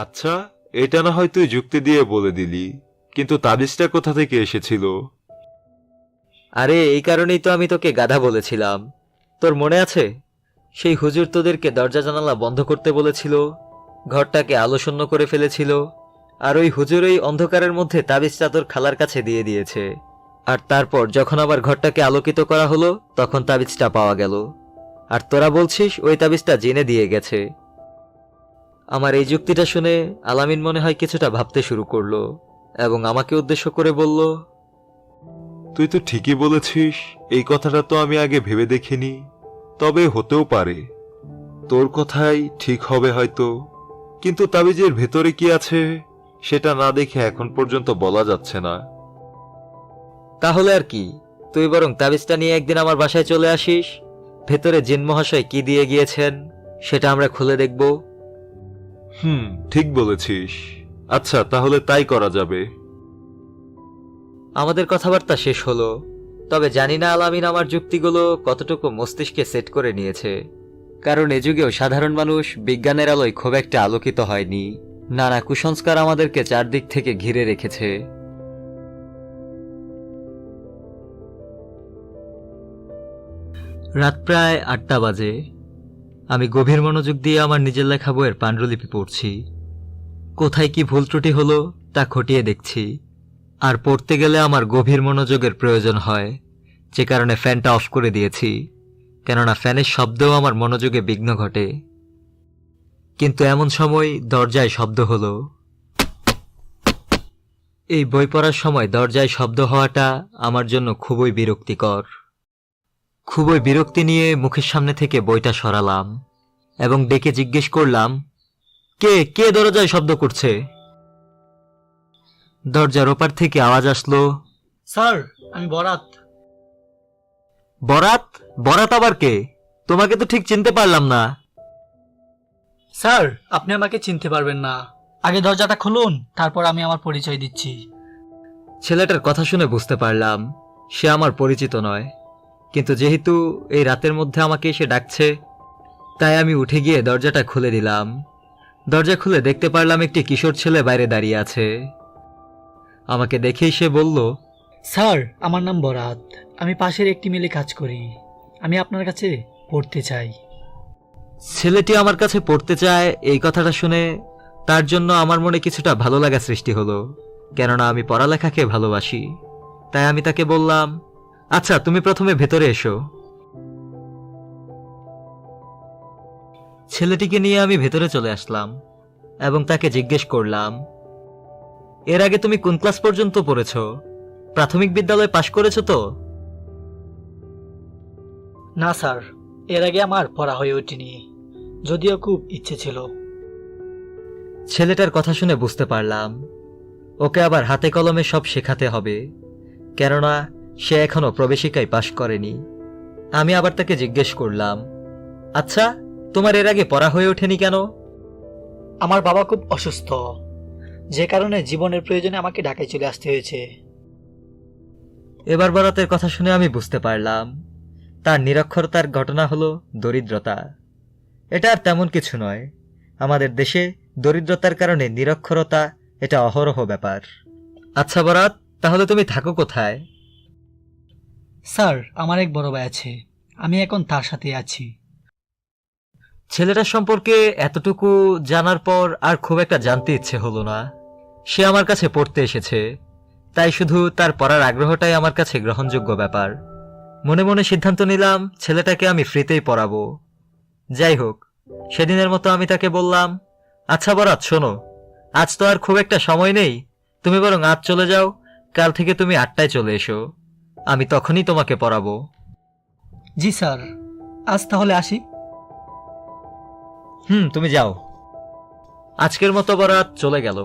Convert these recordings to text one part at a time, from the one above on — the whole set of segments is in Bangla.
আচ্ছা, এটা না হয় তুই যুক্তি দিয়ে বলে দিলি, কিন্তু তাবিজটা কোথা থেকে এসেছিল? আরে এই কারণেই তো আমি তোকে গাধা বলেছিলাম। তোর মনে আছে সেই হুজুর তোদেরকে দরজা জানালা বন্ধ করতে বলেছিল, ঘরটাকে আলোশূন্য করে ফেলেছিল, আর ওই হুজুর ওই অন্ধকারের মধ্যে তাবিজটা তোর খালার কাছে দিয়ে দিয়েছে। আর তারপর যখন আবার ঘরটাকে আলোকিত করা হলো তখন তাবিজটা পাওয়া গেল। আর তোরা বলছিস ওই তাবিজটা জেনে দিয়ে গেছে। আমার এই যুক্তিটা শুনে আলামিন মনে হয় কিছুটা ভাবতে শুরু করলো এবং আমাকে উদ্দেশ্য করে বলল, তুই তো ঠিকই বলেছিস, এই কথাটা তো আমি আগে ভেবে দেখিনি। তবে হতেও পারে, তোর কথাই ঠিক হবে হয়তো। কিন্তু তাবিজের ভেতরে কি আছে সেটা না দেখে এখন পর্যন্ত বলা যাচ্ছে না। তাহলে আর কি, তুই বরং তাবিজটা নিয়ে একদিন আমার বাসায় চলে আসিস, ভেতরে জিন মহাশয় কি দিয়ে গিয়েছেন সেটা আমরা খুলে দেখব। ঠিক বলেছিস। আচ্ছা, তাহলে তাই করা যাবে। আমাদের কথাবার্তা শেষ হলো, তবে জানি না আলামিন আমার যুক্তিগুলো কতটুকু মস্তিষ্কে সেট করে নিয়েছে। কারণ এ যুগেও সাধারণ মানুষ বিজ্ঞানের আলোয় খুব একটা আলোকিত হয়নি। নানা কুসংস্কার আমাদেরকে চারদিক থেকে ঘিরে রেখেছে। রাত প্রায় 8টা বাজে। আমি গভীর মনোযোগ দিয়ে আমার নিজের লেখা বইয়ের পাণ্ডুলিপি পড়ছি। কোথায় কি ভুল ত্রুটি হলো তা খতিয়ে দেখছি। আর পড়তে গেলে আমার গভীর মনোযোগের প্রয়োজন হয়, যে কারণে ফ্যানটা অফ করে দিয়েছি, কেননা ফ্যানের শব্দেও আমার মনোযোগে বিঘ্ন ঘটে। কিন্তু এমন সময় দরজায় শব্দ হলো। এই বই পড়ার সময় দরজায় শব্দ হওয়াটা আমার জন্য খুবই বিরক্তিকর। খুবই বিরক্তি নিয়ে মুখের সামনে থেকে বইটা সরালাম এবং ডেকে জিজ্ঞেস করলাম, কে কে দরজায় শব্দ করছে? দরজার ওপার থেকে আওয়াজ আসলো, স্যার, আমি বরাত। বরাত? বরাত আবার কে? তোমাকে তো ঠিক চিনতে পারলাম না। স্যার, আপনি আমাকে চিনতে পারবেন না। আগে দরজাটা খুলুন, তারপর আমি আমার পরিচয় দিচ্ছি। ছেলেটার কথা শুনে বুঝতে পারলাম সে আমার পরিচিত নয়, কিন্তু যেহেতু এই রাতের মধ্যে আমাকে এসে ডাকছে, তাই আমি উঠে গিয়ে দরজাটা খুলে দিলাম। দরজা খুলে দেখতে পারলাম একটি কিশোর ছেলে বাইরে দাঁড়িয়ে আছে। আমাকে দেখেই সে বলল, স্যার, আমার নাম বরাত। আমি পাশের একটি মিলে কাজ করি। আমি আপনার কাছে পড়তে চাই। ছেলেটি আমার কাছে পড়তে চায় এই কথাটা শুনে তার জন্য আমার মনে কিছুটা ভালো লাগা সৃষ্টি হলো, কেননা আমি পড়ালেখাকে ভালোবাসি। তাই আমি তাকে বললাম, আচ্ছা তুমি প্রথমে ভেতরে এসো। ছেলেটিকে নিয়ে আমি ভেতরে চলে আসলাম এবং তাকে জিজ্ঞেস করলাম, এর আগে তুমি কোন ক্লাস পর্যন্ত পড়েছো? প্রাথমিক বিদ্যালয় পাশ করেছো তো? না স্যার, এর আগে আমার পড়া হয়ে ওঠেনি, যদিও খুব ইচ্ছে ছিল। ছেলেটার কথা শুনে বুঝতে পারলাম ওকে আবার হাতে কলমে সব শেখাতে হবে, কেননা সে এখনো প্রবেশিকায় পাশ করেনি। আমি আবার তাকে জিজ্ঞেস করলাম, আচ্ছা তোমার এর আগে পড়া হয়ে ওঠেনি কেন? আমার বাবা খুব অসুস্থ, যে কারণে জীবনের প্রয়োজনে আমাকে ঢাকায় চলে আসতে হয়েছে। এবার বরাতের কথা শুনে আমি বুঝতে পারলাম তার নিরক্ষরতার ঘটনা হলো দরিদ্রতা। এটা আর তেমন কিছু নয়, আমাদের দেশে দরিদ্রতার কারণে নিরক্ষরতা এটা অহরহ ব্যাপার। আচ্ছা বরাত, তাহলে তুমি থাকো কোথায়? স্যার, আমার এক বড় ভাই আছে, আমি এখন তার সাথে আছি। ছেলেটার সম্পর্কে এতটুকু জানার পর আর খুব একটা জানতে ইচ্ছে হলো না। সে আমার কাছে পড়তে এসেছে, তাই শুধু তার পড়ার আগ্রহটাই আমার কাছে গ্রহণযোগ্য ব্যাপার। মনে মনে সিদ্ধান্ত নিলাম ছেলেটাকে আমি ফ্রিতেই পড়াবো। যাই হোক, সেদিনের মতো আমি তাকে বললাম, আচ্ছা বরাত শোনো, আজ তো আর খুব একটা সময় নেই, তুমি বরং আজ চলে যাও, কাল থেকে তুমি 8টায় চলে এসো, আমি তখনই তোমাকে পড়াবো। জি স্যার, আজ তাহলে আসি। তুমি যাও। আজকের মতো বরাত চলে গেল।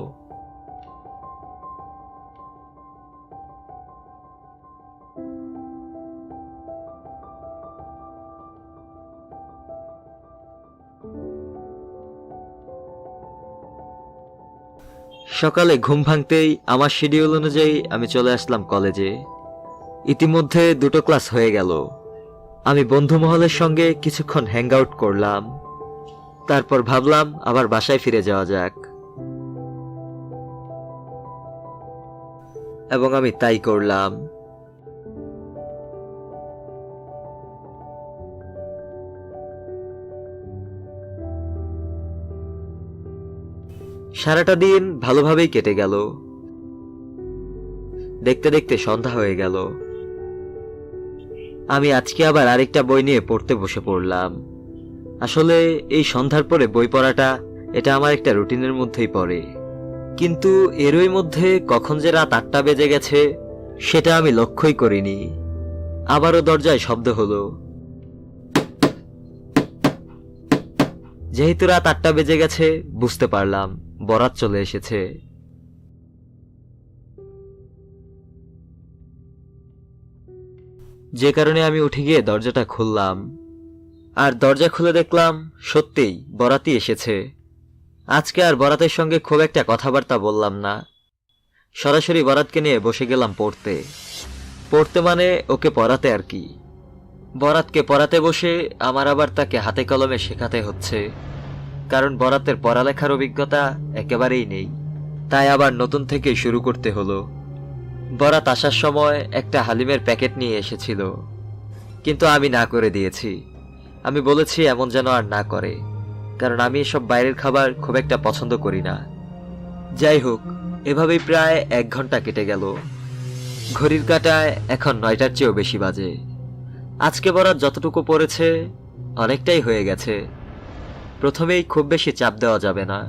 সকালে ঘুম ভাঙতেই আমার শিডিউল অনুযায়ী আমি চলে আসলাম কলেজে। ইতিমধ্যে 2টো ক্লাস হয়ে গেল। আমি বন্ধু মহলের সঙ্গে কিছুক্ষণ হ্যাং আউট করলাম, তারপর ভাবলাম আবার বাসায় ফিরে যাওয়া যাক, এবং আমি তাই করলাম। সারাটা দিন ভালোভাবেই কেটে গেল। দেখতে দেখতে সন্ধ্যা হয়ে গেল। আমি আজকে আবার আরেকটা বই নিয়ে পড়তে বসে পড়লাম। আসলে এই সন্ধ্যার পরে বই পড়াটা এটা আমার একটা রুটিনের মধ্যেই পড়ে, কিন্তু এরই মধ্যে কখন যে রাত 8টা বেজে গেছে সেটা আমি লক্ষ্যই করিনি। আবারও দরজায় শব্দ হলো। যেহেতু রাত 8টা বেজে গেছে বুঝতে পারলাম বরাত চলে এসেছে। যে কারণে আমি উঠে গিয়ে দরজাটা খুললাম, আর দরজা খুলে দেখলাম সত্যিই বরাতই এসেছে। আজকে আর বরাতের সঙ্গে খুব একটা কথাবার্তা বললাম না, সরাসরি বরাতকে নিয়ে বসে গেলাম পড়তে। পড়তে মানে ওকে পড়াতে আর কি। বরাতকে পড়াতে বসে আমার আবার তাকে হাতে কলমে শেখাতে হচ্ছে, কারণ বরাতের পড়ালেখার অভিজ্ঞতা একেবারেই নেই, তাই আবার নতুন থেকে শুরু করতে হলো। বরাত আসার সময় একটা হালিমের প্যাকেট নিয়ে এসেছিল, কিন্তু আমি না করে দিয়েছি। আমি বলেছি এমন যেন আর না করে, কারণ আমি এসব বাইরের খাবার খুব একটা পছন্দ করি না। যাই হোক, এভাবেই প্রায় 1 ঘন্টা কেটে গেল। ঘড়ির কাঁটায় এখন 9টার চেয়েও বেশি বাজে। আজকে বরাত যতটুকু পড়েছে অনেকটাই হয়ে গেছে। প্রথমেই খুব বেশি চাপ দেওয়া যাবে না,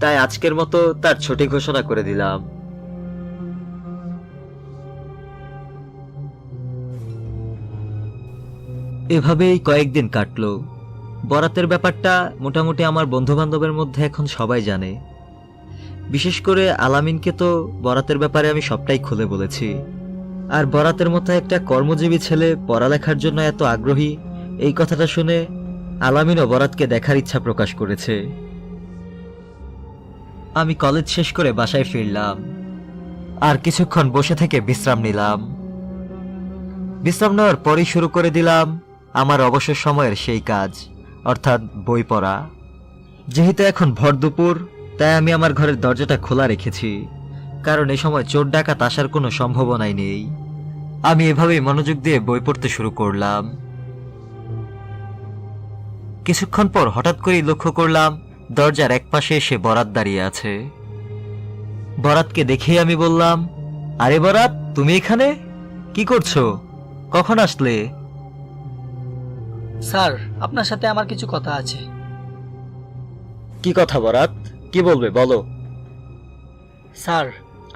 তাই আজকের মতো তার ছুটি ঘোষণা করে দিলাম। এভাবেই কয়েকদিন কাটলো। বরাতের ব্যাপারটা মোটামুটি আমার বন্ধু বান্ধবের মধ্যে এখন সবাই জানে। বিশেষ করে আলামিনকে তো বরাতের ব্যাপারে আমি সবটাই খুলে বলেছি। আর বরাতের মতো একটা কর্মজীবী ছেলে পড়ালেখার জন্য এত আগ্রহী, এই কথাটা শুনে আলামিনও বরাতকে দেখার ইচ্ছা প্রকাশ করেছে। আমি কলেজ শেষ করে বাসায় ফিরলাম, আর কিছুক্ষণ বসে থেকে বিশ্রাম নিলাম। বিশ্রাম নেওয়ার পরই শুরু করে দিলাম আমার অবসর সময়ের সেই কাজ, অর্থাৎ বই পড়া। যেহেতু এখন ভর দুপুর, তাই আমি আমার ঘরের দরজাটা খোলা রেখেছি, কারণ এ সময় চোর ডাকাত আসার কোনো সম্ভাবনাই নেই। আমি এভাবেই মনোযোগ দিয়ে বই পড়তে শুরু করলাম। কিছুক্ষণ পর হঠাৎ করেই লক্ষ্য করলাম দরজার একপাশে এসে বরাত দাঁড়িয়ে আছে। বরাতকে দেখেই আমি বললাম, আরে বরাত, তুমি এখানে কি করছো? কখন আসলে? স্যার, আপনার সাথে আমার কিছু কথা আছে। কি কথা বরাত? কি বলবে বলো। স্যার,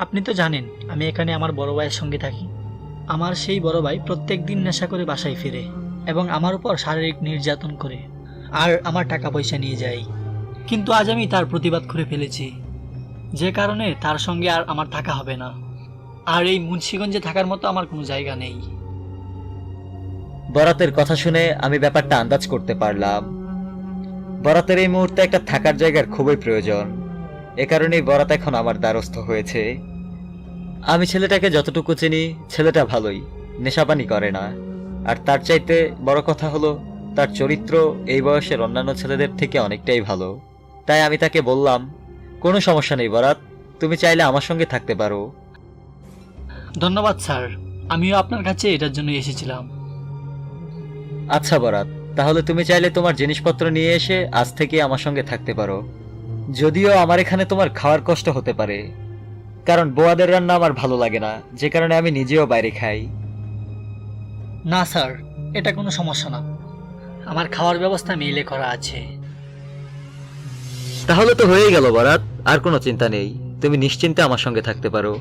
আপনি তো জানেন আমি এখানে আমার বড় ভাইয়ের সঙ্গে থাকি। আমার সেই বড় ভাই প্রত্যেক দিন নেশা করে বাসায় ফিরে এবং আমার উপর শারীরিক নির্যাতন করে আর আমার টাকা পয়সা নিয়ে যায়। কিন্তু আজ আমি তার প্রতিবাদ করে ফেলেছি, যে কারণে তার সঙ্গে আর আমার থাকা হবে না। আর এই মুন্সিগঞ্জে থাকার মতো আমার কোনো জায়গা নেই। বরাতের কথা শুনে আমি ব্যাপারটা আন্দাজ করতে পারলাম। বরাতের এই মুহূর্তে একটা থাকার জায়গার খুবই প্রয়োজন। এ কারণেই বরাত এখন আমার দ্বারস্থ হয়েছে। আমি ছেলেটাকে যতটুকু চিনি, ছেলেটা ভালোই, নেশাপানি করে না। আর তার চাইতে বড় কথা হলো তার চরিত্র এই বয়সের অন্যান্য ছেলেদের থেকে অনেকটাই ভালো। তাই আমি তাকে বললাম, কোনো সমস্যা নেই বরাত, তুমি চাইলে আমার সঙ্গে থাকতে পারো। ধন্যবাদ স্যার, আমিও আপনার কাছে এটার জন্য এসেছিলাম। আচ্ছা বরাত, তাহলে তুমি চাইলে তোমার জিনিসপত্র নিয়ে এসে আজ থেকে আমার সঙ্গে থাকতে পারো। যদিও আমার এখানে তোমার খাওয়ার কষ্ট হতে পারে, কারণ বোয়াদের রান্না আমার ভালো লাগে না, যে কারণে আমি নিজেও বাইরে খাই। না স্যার, এটা কোনো সমস্যা না, আমার খাওয়ার ব্যবস্থা মেইলে করা আছে। তাহলে তো হয়েই গেল বরাত, আর কোনো চিন্তা নেই, তুমি নিশ্চিন্তে আমার সঙ্গে থাকতে পারো।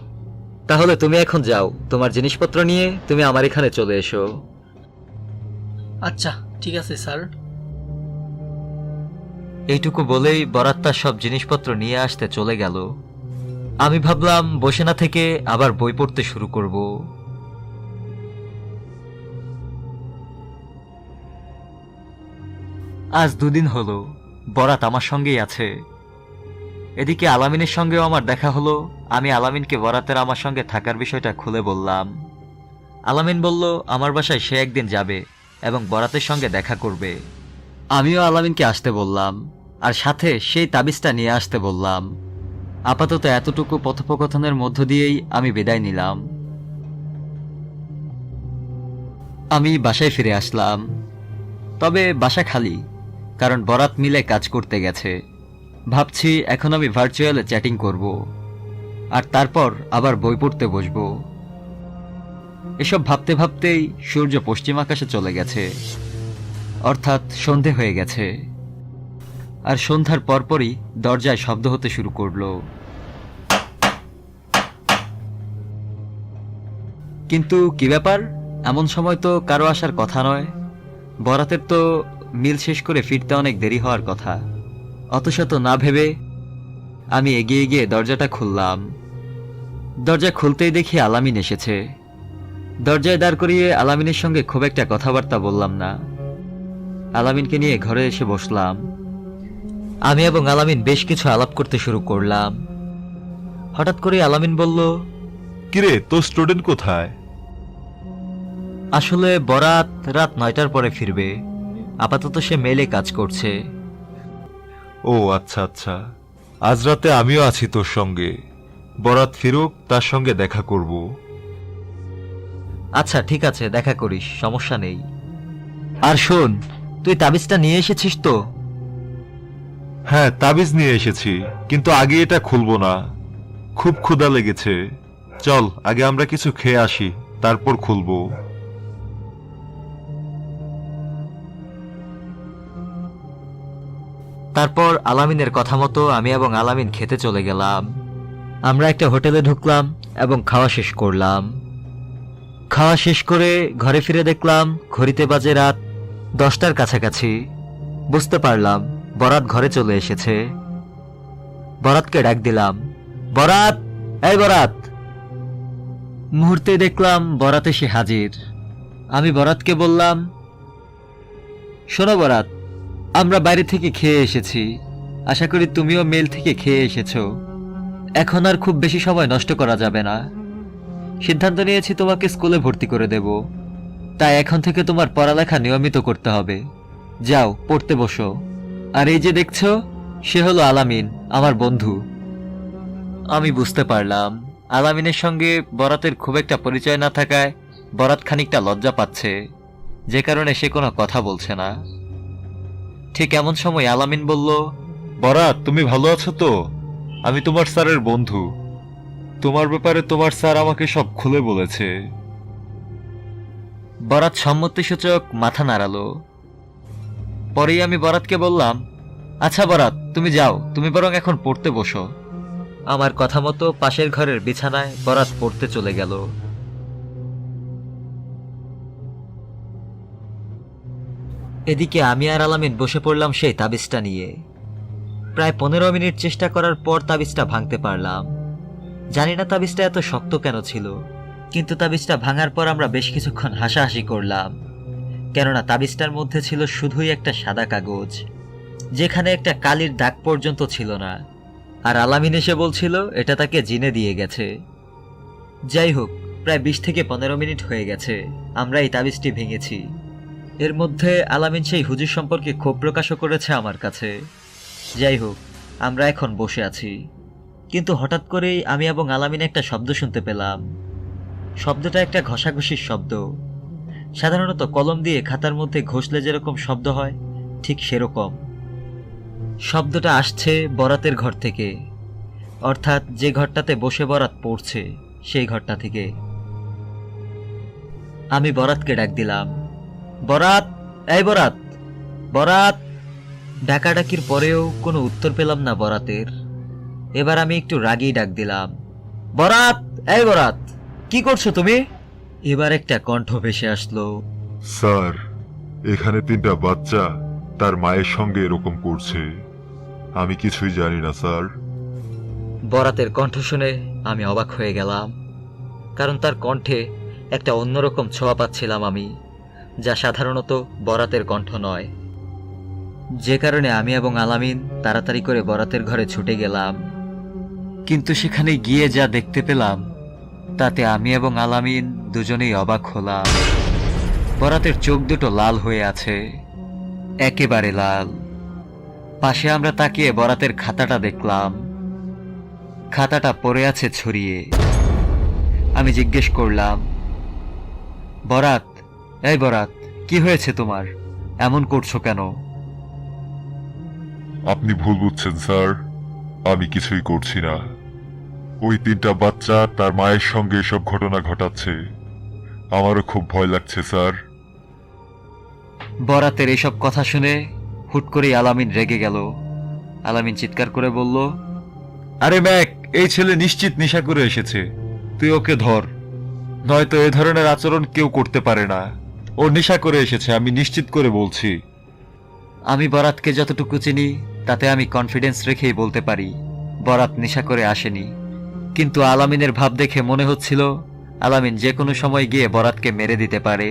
তাহলে তুমি এখন যাও, তোমার জিনিসপত্র নিয়ে তুমি আমার এখানে চলে এসো। আচ্ছা ঠিক আছে স্যার। এইটুকু বলেই বরাত তার সব জিনিসপত্র নিয়ে আসতে চলে গেল। আমি ভাবলাম বসে না থেকে আবার বই পড়তে শুরু করব। আজ 2 দিন হলো বরাত আমার সঙ্গেই আছে। এদিকে আলামিনের সঙ্গেও আমার দেখা হলো। আমি আলামিনকে বরাতের আমার সঙ্গে থাকার বিষয়টা খুলে বললাম। আলামিন বলল আমার বাসায় সে একদিন যাবে এবং বরাতের সঙ্গে দেখা করবে। আমিও আলামিনকে আসতে বললাম, আর সাথে সেই তাবিজটা নিয়ে আসতে বললাম। আপাতত এতটুকু কথোপকথনের মধ্য দিয়েই আমি বিদায় নিলাম। আমি বাসায় ফিরে আসলাম, তবে বাসা খালি, কারণ বরাত মিলে কাজ করতে গেছে। ভাবছি এখন আমি ভার্চুয়ালে চ্যাটিং করব, আর তারপর আবার বই পড়তে বসব। এসব ভাবতে ভাবতেই সূর্য পশ্চিম আকাশে চলে গেছে, অর্থাৎ সন্ধে হয়ে গেছে। আর সন্ধ্যার পরপরই দরজায় শব্দ হতে শুরু করলো। কিন্তু কি ব্যাপার, এমন সময় তো কারো আসার কথা নয়। বরাতের তো মিল শেষ করে ফিরতে অনেক দেরি হওয়ার কথা। অতশত না ভেবে আমি এগিয়ে গিয়ে দরজাটা খুললাম। দরজা খুলতেই দেখি আলামিন এসেছে। দরজায় দাঁড় করিয়ে আলামিনের সঙ্গে খুব একটা কথাবার্তা বললাম না। আলামিনকে নিয়ে ঘরে এসে বসলাম। আমি এবং আলামিন বেশ কিছু আলাপ করতে শুরু করলাম। হঠাৎ করে আলামিন বলল, কিরে, তোর স্টুডেন্ট কোথায়? আসলে বরাত রাত 9টার পরে ফিরবে, আপাতত সে মেলে কাজ করছে। ও আচ্ছা আচ্ছা, আজ রাতে আমিও আছি তোর সঙ্গে। বরাত ফিরুক, তার সঙ্গে দেখা করব। আচ্ছা ঠিক আছে, দেখা করিস, সমস্যা নেই। আর শোন, তুই তাবিজটা নিয়ে এসেছিস তো? হ্যাঁ, তাবিজ নিয়ে এসেছি, কিন্তু আগে এটা খুলবো না। খুব ক্ষুধা লেগেছে। চল আগে আমরা কিছু খেয়ে আসি, তারপর খুলবো। তারপর আলামিনের কথা মতো আমি এবং আলামিন খেতে চলে গেলাম। আমরা একটা হোটেলে ঢুকলাম এবং খাওয়া শেষ করলাম। খাওয়া শেষ করে ঘরে ফিরে দেখলাম ঘড়িতে বাজে রাত 10টার কাছাকাছি। বুঝতে পারলাম বরাত ঘরে চলে এসেছে। বরাতকে ডাক দিলাম, বরাত, এই বরাত। মুহূর্তে দেখলাম বরাত এসে হাজির। আমি বরাতকে বললাম, শোনো বরাত, আমরা বাইরে থেকে খেয়ে এসেছি, আশা করি তুমিও মেল থেকে খেয়ে এসেছো। এখন আর খুব বেশি সময় নষ্ট করা যাবে না। সিদ্ধান্ত নিয়েছি তোমাকে স্কুলে ভর্তি করে দেব, তাই এখন থেকে তোমার পড়ালেখা নিয়মিত করতে হবে। যাও, পড়তে বসো। আর এই যে দেখছো, সে হলো আলামিন, আমার বন্ধু। আমি বুঝতে পারলাম আলামিনের সঙ্গে বরাতের খুব একটা পরিচয় না থাকায় বরাত খানিকটা লজ্জা পাচ্ছে, যে কারণে সে কোনো কথা বলছে না। ঠিক এমন সময় আলামিন বলল, বরাত, তুমি ভালো আছো তো? আমি তোমার স্যারের বন্ধু। তোমার ব্যাপারে তোমার স্যার আমাকে সব খুলে বলেছে। বরাত সম্মতিসূচক মাথা নাড়ালো। পরেই আমি বরাতকে বললাম, আচ্ছা বরাত, তুমি যাও, তুমি বরং এখন পড়তে বসো। আমার কথা মতো পাশের ঘরের বিছানায় বরাত পড়তে চলে গেল। এদিকে আমি আর আলামিন বসে পড়লাম সেই তাবিজটা নিয়ে। প্রায় 15 মিনিট চেষ্টা করার পর তাবিজটা ভাঙতে পারলাম। জানি না তাবিজটা এত শক্ত কেন ছিল, কিন্তু তাবিজটা ভাঙার পর আমরা বেশ কিছুক্ষণ হাসাহাসি করলাম, কেননা তাবিজটার মধ্যে ছিল শুধুই একটা সাদা কাগজ, যেখানে একটা কালির দাগ পর্যন্ত ছিল না। আর আলামিন এসে বলছিল এটা তাকে জিনে দিয়ে গেছে। যাই হোক, প্রায় 20 থেকে 15 মিনিট হয়ে গেছে আমরা এই তাবিজটি ভেঙেছি। এর মধ্যে আলামিন সেই হুজুর সম্পর্কে ক্ষোভ প্রকাশও করেছে আমার কাছে। যাই হোক, আমরা এখন বসে আছি, কিন্তু হঠাৎ করেই আমি এবং আলামিন একটা শব্দ শুনতে পেলাম। শব্দটা একটা ঘষাঘষির শব্দ। সাধারণত কলম দিয়ে খাতার মধ্যে ঘষলে যেরকম শব্দ হয়, ঠিক সেরকম শব্দটা আসছে বরাতের ঘর থেকে, অর্থাৎ যে ঘরটাতে বসে বরাত পড়ছে সেই ঘরটা থেকে। আমি বরাতকে ডাক দিলাম, বরাত, এই বরাত, বরাত। ডাকাডাকির পরেও কোনো উত্তর পেলাম না বরাতের। এবার আমি একটু রাগেই ডাক দিলাম, বরাত, এই বরাত, কি করছো তুমি? এবার একটা কণ্ঠ ভেসে আসলো, স্যার, এখানে 3টা বাচ্চা তার মায়ের সঙ্গে এরকম করছে। আমি কিছুই জানি না স্যার। বরাতের কণ্ঠ শুনে আমি অবাক হয়ে গেলাম, কারণ তার কণ্ঠে একটা অন্যরকম ছোঁয়া পাচ্ছিলাম আমি, যা সাধারণত বরাতের কণ্ঠ নয়। যে কারণে আমি এবং আলামিন তাড়াতাড়ি করে বরাতের ঘরে ছুটে গেলাম। কিন্তু সেখানে গিয়ে যা দেখতে পেলাম তাতে আমি এবং আলামিন দুজনেই অবাক হলাম। বরাতের চোখ দুটো লাল হয়ে আছে, একেবারে লাল। পাশে আমরা তাকিয়ে বরাতের খাতাটা দেখলাম, খাতাটা পড়ে আছে ছড়িয়ে। আমি জিজ্ঞেস করলাম, বরাত, এই বরাত, কি হয়েছে তোমার? এমন করছো কেন? আপনি ভুল বুঝছেন স্যার, আমি কিছুই করছি না। ওই 3টা বাচ্চা তার মায়ের সঙ্গে এসব ঘটনা ঘটাচ্ছে। আমারও খুব ভয় লাগছে স্যার। বরাতের এসব কথা শুনে হুট করেই আলামিন রেগে গেল। আলামিন চিৎকার করে বলল, আরে ম্যাক, এই ছেলে নিশ্চিত নেশা করে এসেছে, তুই ওকে ধর, নয়তো এ ধরনের আচরণ কেউ করতে পারে না। ও নেশা করে এসেছে, আমি নিশ্চিত করে বলছি। আমি বরাতকে যতটুকু চিনি তাতে আমি কনফিডেন্স রেখেই বলতে পারি বরাত নেশা করে আসেনি। কিন্তু আলামিনের ভাব দেখে মনে হচ্ছিল আলামিন যে কোনো সময় গিয়ে বরাতকে মেরে দিতে পারে।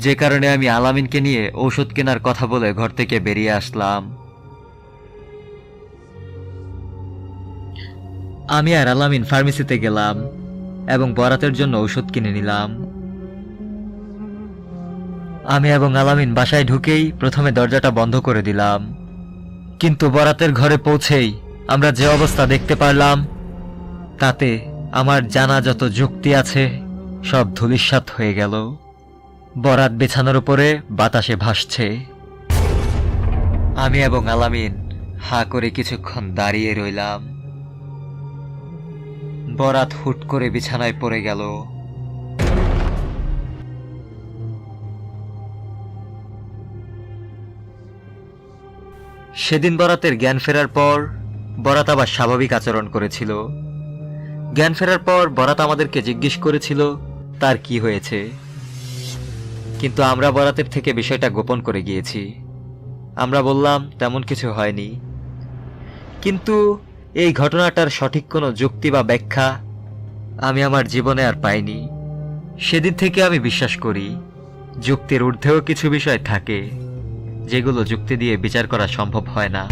যে কারণে আমি আলামিনকে নিয়ে ঔষধ কেনার কথা বলে ঘর থেকে বেরিয়ে আসলাম। আমি আর আলামিন ফার্মেসিতে গেলাম এবং বরাতের জন্য ঔষধ কিনে নিলাম। আমি এবং আলামিন বাসায় ঢুকেই প্রথমে দরজাটা বন্ধ করে দিলাম। কিন্তু বরাতের ঘরে পৌঁছেই আমরা যে অবস্থা দেখতে পারলাম তাতে আমার জানা যত যুক্তি আছে সব ধূলিসাৎ হয়ে গেল। বরাত বিছানার উপরে বাতাসে ভাসছে। আমি এবং আলামিন হাঁ করে কিছুক্ষণ দাঁড়িয়ে রইলাম। বরাত হুট করে বিছানায় পড়ে গেল। সেদিন বরাতের জ্ঞান ফেরার পর বরাত আবার স্বাভাবিক আচরণ করেছিল। জ্ঞান ফেরার পর বরাত আমাদেরকে জিজ্ঞেস করেছিল তার কি হয়েছে, কিন্তু আমরা বরাতের থেকে বিষয়টা গোপন করে গিয়েছি। আমরা বললাম তেমন কিছু হয়নি। কিন্তু এই ঘটনাটার সঠিক কোনো যুক্তি বা ব্যাখ্যা আমি আমার জীবনে আর পাইনি। সেদিন থেকে আমি বিশ্বাস করি যুক্তির ঊর্ধ্বেও কিছু বিষয় থাকে যেগুলো যুক্তি দিয়ে বিচার করা সম্ভব হয় না।